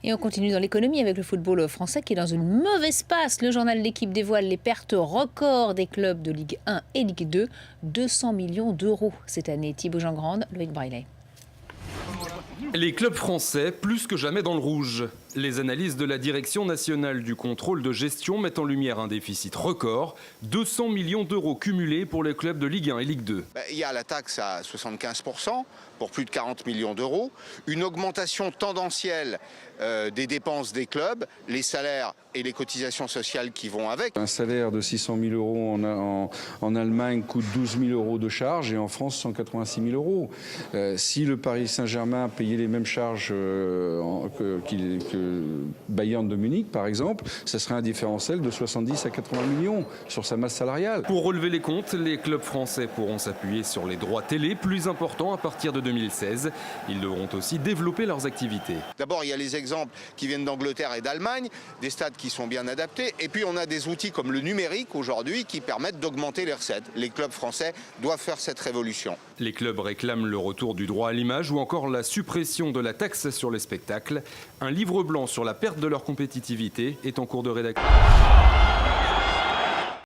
Et on continue dans l'économie avec le football français qui est dans une mauvaise passe. Le journal L'Équipe dévoile les pertes records des clubs de Ligue 1 et Ligue 2. 200 millions d'euros cette année. Thibaut Jean-Grande, Loïc Braillet. Les clubs français, plus que jamais dans le rouge. Les analyses de la Direction nationale du contrôle de gestion mettent en lumière un déficit record, 200 millions d'euros cumulés pour les clubs de Ligue 1 et Ligue 2. Il y a la taxe à 75% pour plus de 40 millions d'euros, une augmentation tendancielle des dépenses des clubs, les salaires et les cotisations sociales qui vont avec. Un salaire de 600 000 euros en Allemagne coûte 12 000 euros de charges et en France 186 000 euros. Si le Paris Saint-Germain payait les mêmes charges que Bayern de Munich, par exemple, ça serait un différentiel de 70 à 80 millions sur sa masse salariale. Pour relever les comptes, les clubs français pourront s'appuyer sur les droits télé, plus importants à partir de 2016. Ils devront aussi développer leurs activités. D'abord, il y a les exemples qui viennent d'Angleterre et d'Allemagne, des stades qui sont bien adaptés. Et puis, on a des outils comme le numérique aujourd'hui qui permettent d'augmenter les recettes. Les clubs français doivent faire cette révolution. Les clubs réclament le retour du droit à l'image ou encore la suppression de la taxe sur les spectacles. Un livre blanc sur la perte de leur compétitivité est en cours de rédaction.